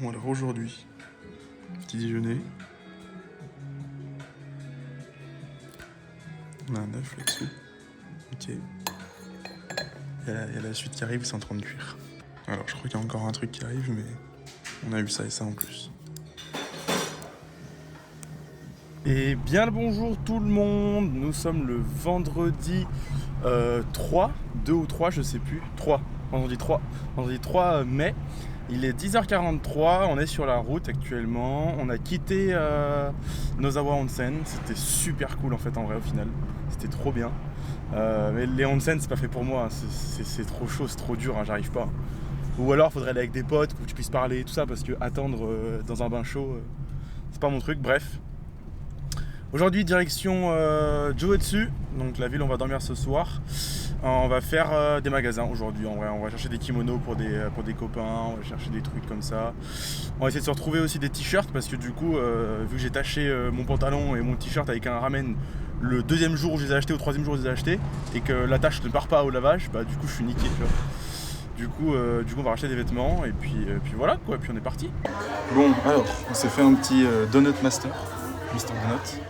Bon alors aujourd'hui, petit déjeuner. On a un œuf là-dessus. Ok. Il y a la suite qui arrive, c'est en train de cuire. Alors je crois qu'il y a encore un truc qui arrive, mais on a eu ça et ça en plus. Et bien le bonjour tout le monde. Nous sommes le vendredi 3, 2 ou 3, je sais plus. 3, vendredi 3 mai. Il est 10h43, on est sur la route actuellement. On a quitté Nozawa Onsen. C'était super cool en fait en vrai au final. C'était trop bien. Mais les onsen c'est pas fait pour moi, c'est trop chaud, c'est trop dur, hein, j'arrive pas. Ou alors faudrait aller avec des potes pour que tu puisses parler et tout ça, parce que attendre dans un bain chaud, c'est pas mon truc, bref. Aujourd'hui direction Joetsu, donc la ville où on va dormir ce soir. On va faire des magasins aujourd'hui, en vrai. On va chercher des kimonos pour des copains, on va chercher des trucs comme ça. On va essayer de se retrouver aussi des t-shirts, parce que du coup, vu que j'ai taché mon pantalon et mon t-shirt avec un ramen le deuxième jour où je les ai achetés, au troisième jour où je les ai achetés, et que la tache ne part pas au lavage, bah du coup je suis niqué, tu vois. Du coup on va racheter des vêtements, et puis voilà quoi, et puis on est parti. Bon, alors, on s'est fait un petit Donut Master, Mister Donut.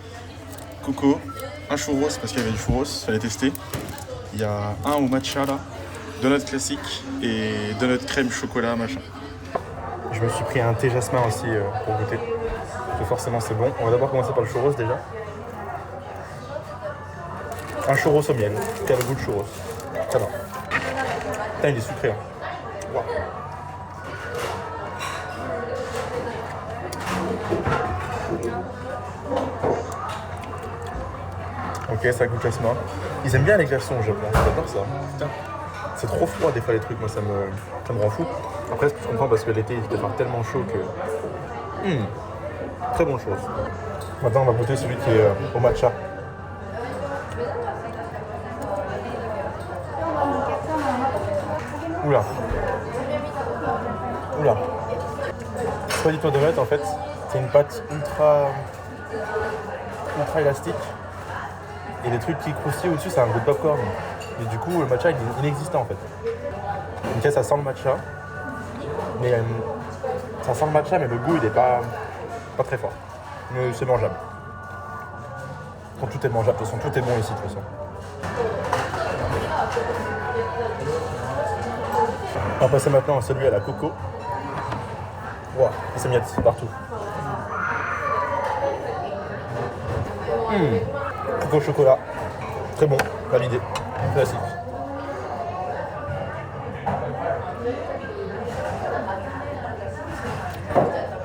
Coco, un churros parce qu'il y avait du churros, fallait tester. Il y a un au matcha là, donut classique et donut crème chocolat machin. Je me suis pris un thé jasmin aussi pour goûter. Donc forcément c'est bon. On va d'abord commencer par le churros déjà. Un churros au miel, quel goût de churros. Ça va. Putain il est sucré. Hein. Wow. Ok, ça goûte jasmin. Ils aiment bien les glaçons au Japon, j'adore ça. Putain. C'est trop froid des fois les trucs, moi ça me rend fou. Après je comprends parce que l'été il peut faire tellement chaud que... Très bonne chose. Maintenant on va goûter celui qui est au matcha. Oula. Oula. C'est pas du tout de donut en fait. C'est une pâte ultra élastique. Et les trucs qui croustillent au-dessus, c'est un goût de popcorn. Et du coup, le matcha, il est inexistant en fait. Ok, ça sent le matcha. Mais ça sent le matcha, mais le goût, il est pas très fort. Mais c'est mangeable. Quand tout est mangeable, de toute façon, tout est bon ici, de toute façon. On va passer maintenant à celui à la coco. Wow, il s'est mis partout. Coco chocolat, très bon, validé, classique.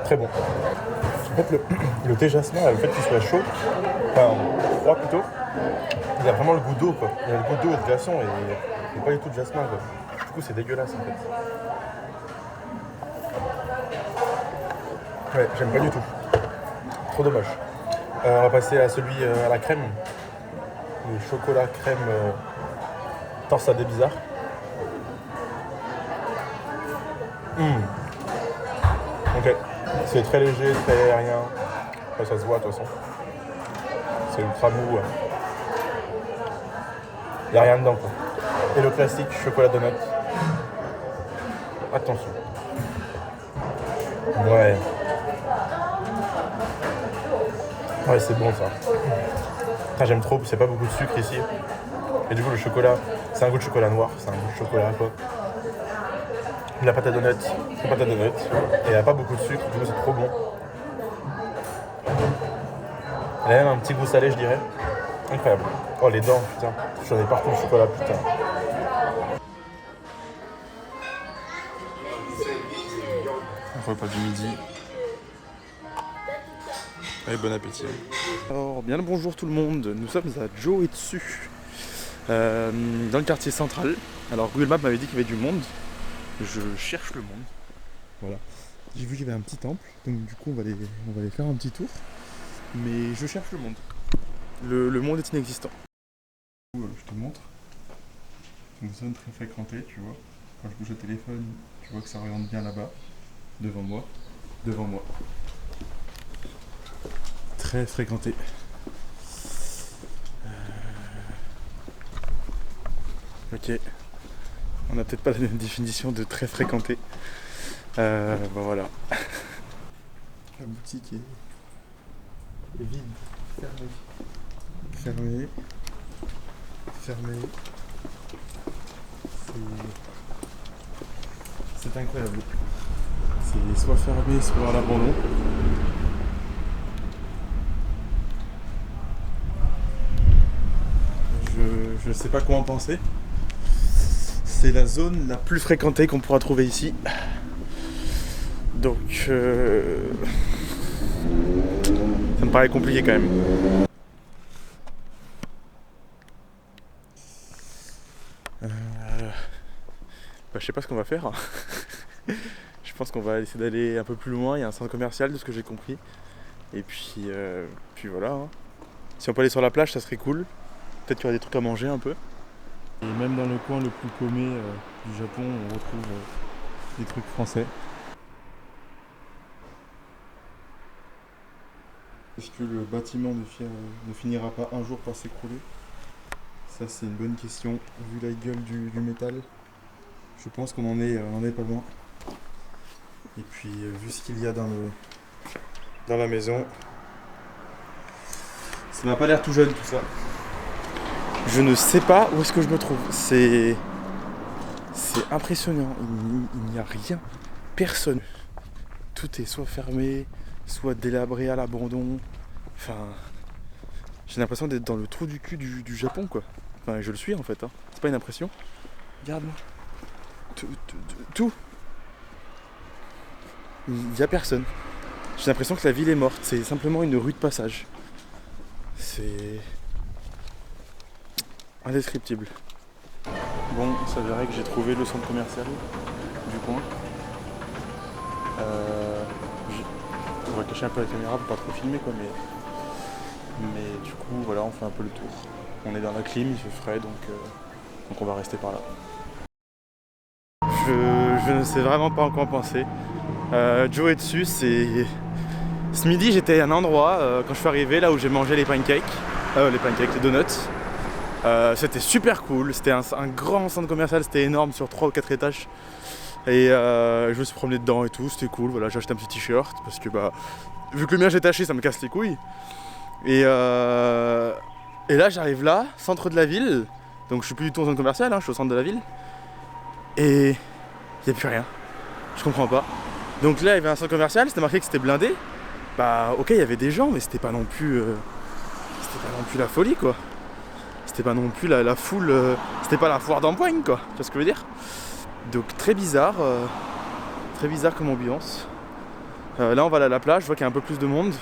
Très bon. En fait, le thé jasmin, le fait qu'il soit chaud, enfin froid plutôt, il a vraiment le goût d'eau quoi. Il a le goût d'eau et de glaçon et pas du tout de jasmin quoi. Du coup, c'est dégueulasse en fait. Ouais, j'aime pas du tout. Trop dommage. On va passer à celui à la crème. Le chocolat crème torsadé bizarre. Ok. C'est très léger, très aérien. Enfin, ça se voit de toute façon. C'est ultra mou. Il n'y a rien dedans quoi. Et le classique chocolat donut. Attention. Ouais. Ouais, c'est bon ça. Enfin, j'aime trop, c'est pas beaucoup de sucre ici. Et du coup, le chocolat, c'est un goût de chocolat noir, c'est un goût de chocolat quoi. La pâte à donut, c'est pâte à donut. Et il n'y a pas beaucoup de sucre, du coup, c'est trop bon. Elle a même un petit goût salé, je dirais. Incroyable. Oh, les dents, putain. J'en ai partout le chocolat, putain. Repas du midi. Allez, bon appétit. Alors, bien le bonjour tout le monde, nous sommes à Joetsu, dans le quartier central. Alors Google Maps m'avait dit qu'il y avait du monde, je cherche le monde. Voilà. J'ai vu qu'il y avait un petit temple, donc du coup on va aller faire un petit tour. Mais je cherche le monde. Le monde est inexistant. Je te montre. C'est une zone très fréquentée, tu vois. Quand je bouge le téléphone, tu vois que ça oriente bien là-bas, devant moi. Très fréquenté. Ok. On n'a peut-être pas la même définition de très fréquenté. Bon voilà. boutique est vide. Fermé. C'est incroyable. C'est soit fermé, soit à l'abandon. Je sais pas quoi en penser. C'est la zone la plus fréquentée qu'on pourra trouver ici. Donc ça me paraît compliqué quand même. Je sais pas ce qu'on va faire. Je pense qu'on va essayer d'aller un peu plus loin. Il y a un centre commercial de ce que j'ai compris. Et puis voilà. Hein. Si on peut aller sur la plage, ça serait cool. Peut-être qu'il y aura des trucs à manger un peu. Et même dans le coin le plus paumé du Japon, on retrouve des trucs français. Est-ce que le bâtiment ne finira pas un jour par s'écrouler? Ça c'est une bonne question. Vu la gueule du métal, je pense qu'on en est pas loin. Et puis vu ce qu'il y a dans la maison, ça m'a pas l'air tout jeune tout ça. Je ne sais pas où est-ce que je me trouve. C'est impressionnant. Il n'y a rien. Personne. Tout est soit fermé, soit délabré à l'abandon. Enfin, j'ai l'impression d'être dans le trou du cul du Japon, quoi. Enfin, je le suis en fait. Hein. C'est pas une impression. Regarde-moi. Tout. Il n'y a personne. J'ai l'impression que la ville est morte. C'est simplement une rue de passage. C'est indescriptible. Bon, il s'avérait que j'ai trouvé le centre commercial du coin. On va cacher un peu la caméra pour pas trop filmer quoi, mais du coup voilà, on fait un peu le tour. On est dans la clim, il fait frais, donc on va rester par là. Je ne sais vraiment pas en quoi en penser. Joe est dessus, ce midi j'étais à un endroit quand je suis arrivé là où j'ai mangé les pancakes, les donuts. C'était super cool, c'était un grand centre commercial, c'était énorme sur 3 ou 4 étages. Et je me suis promené dedans et tout, c'était cool, voilà, j'ai acheté un petit t-shirt parce que vu que le mien j'ai taché, ça me casse les couilles. Et là j'arrive là, centre de la ville, donc je suis plus du tout en zone commerciale, hein, je suis au centre de la ville. Et il n'y a plus rien, je comprends pas. Donc là il y avait un centre commercial, c'était marqué que c'était blindé. Bah ok, il y avait des gens, mais c'était pas non plus la folie quoi. C'était pas non plus la foule, c'était pas la foire d'empoigne quoi, tu vois ce que je veux dire. Donc très bizarre comme ambiance. Là on va aller à la plage, je vois qu'il y a un peu plus de monde.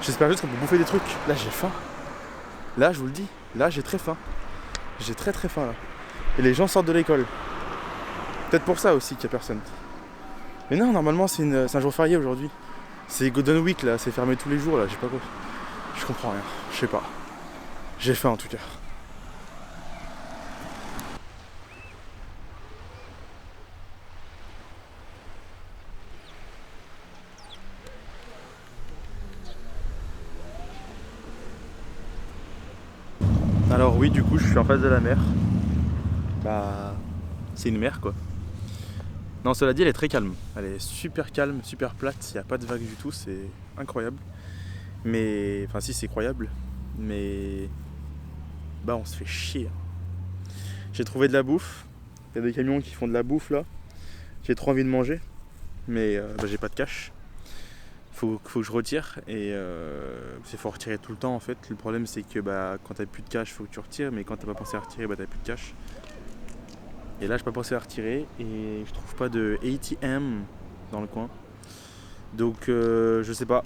J'espère juste qu'on peut bouffer des trucs. Là j'ai faim. Là je vous le dis, là j'ai très faim. J'ai très faim là. Et les gens sortent de l'école. Peut-être pour ça aussi qu'il n'y a personne. Mais non, normalement c'est un jour férié aujourd'hui. C'est Golden Week là, c'est fermé tous les jours là, je sais pas quoi. Je comprends rien, je sais pas. J'ai faim en tout cas. Alors oui, du coup je suis en face de la mer. C'est une mer quoi. Non, cela dit elle est très calme. Elle est super calme, super plate, il n'y a pas de vagues du tout, c'est incroyable. Mais, enfin si c'est croyable, mais on se fait chier. J'ai trouvé de la bouffe, il y a des camions qui font de la bouffe là. J'ai trop envie de manger, mais j'ai pas de cash. Faut que je retire et il faut retirer tout le temps en fait. Le problème c'est que quand t'as plus de cash faut que tu retires, mais quand t'as pas pensé à retirer t'as plus de cash. Et là j'ai pas pensé à retirer et je trouve pas de ATM dans le coin. Donc je sais pas.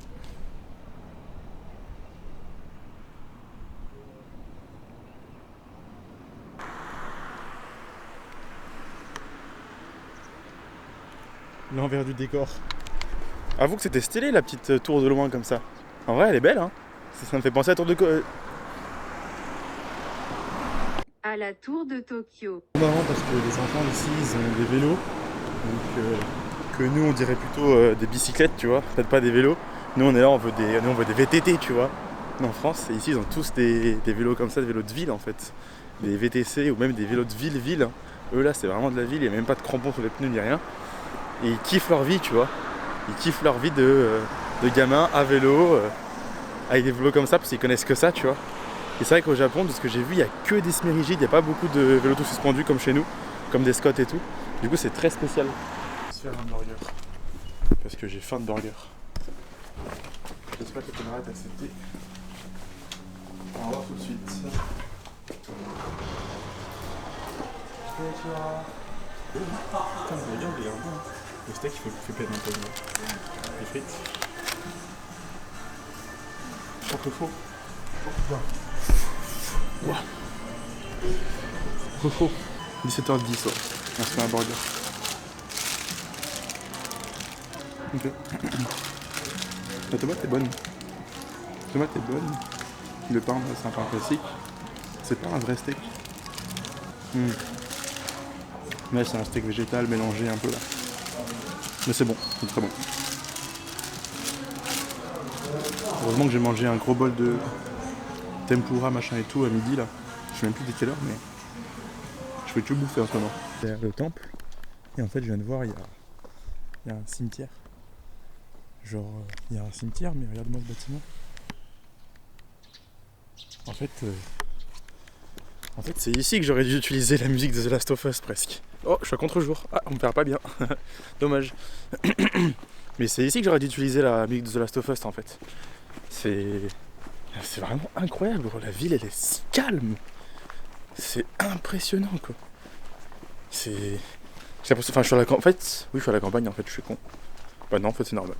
L'envers du décor. Avoue que c'était stylé la petite tour de loin comme ça. En vrai elle est belle hein. Ça me fait penser à la tour de à la tour de Tokyo. C'est marrant parce que les enfants ici ils ont des vélos. Donc que nous on dirait plutôt des bicyclettes tu vois. Peut-être pas des vélos. Nous on est là, on veut des VTT tu vois. En France, et ici ils ont tous des vélos comme ça, des vélos de ville en fait. Des VTC ou même des vélos de ville. Hein. Eux là c'est vraiment de la ville, il n'y a même pas de crampons sur les pneus ni rien. Et ils kiffent leur vie tu vois. Ils kiffent leur vie de de gamins à vélo, avec des vélos comme ça, parce qu'ils connaissent que ça, tu vois. Et c'est vrai qu'au Japon, de ce que j'ai vu, il n'y a que des semi-rigides, il n'y a pas beaucoup de vélos tout suspendus comme chez nous, comme des Scott et tout. Du coup, c'est très spécial. Je vais se faire un burger, parce que j'ai faim de burger. J'espère que la caméra est acceptée. On va voir tout de suite. Putain, le burger, il a l'air bon. Le steak, il fait peine un peu. Les frites. Je crois que faux. Wow. Faux. 17h10, ouais. On se fait un burger. Ok. La tomate est bonne. La tomate est bonne. Le pain, c'est un pain classique. C'est pas un vrai steak. Mais c'est un steak végétal mélangé un peu là. Mais c'est bon, c'est très bon. Heureusement que j'ai mangé un gros bol de tempura machin et tout à midi là. Je sais même plus dès quelle heure, mais je fais que bouffer en ce moment. C'est le temple. Et en fait, je viens de voir, il y a un cimetière. Genre, il y a un cimetière, mais regarde-moi ce bâtiment. En fait, c'est ici que j'aurais dû utiliser la musique de The Last of Us presque. Oh, je suis à contre-jour. Ah, on me perd pas bien. Dommage. Mais c'est ici que j'aurais dû utiliser la musique de The Last of Us en fait. C'est vraiment incroyable. La ville, elle est si calme. C'est impressionnant quoi. J'ai l'impression. Enfin, je suis à la campagne. En fait, oui, je suis à la campagne en fait, je suis con. Bah non, en fait, c'est normal.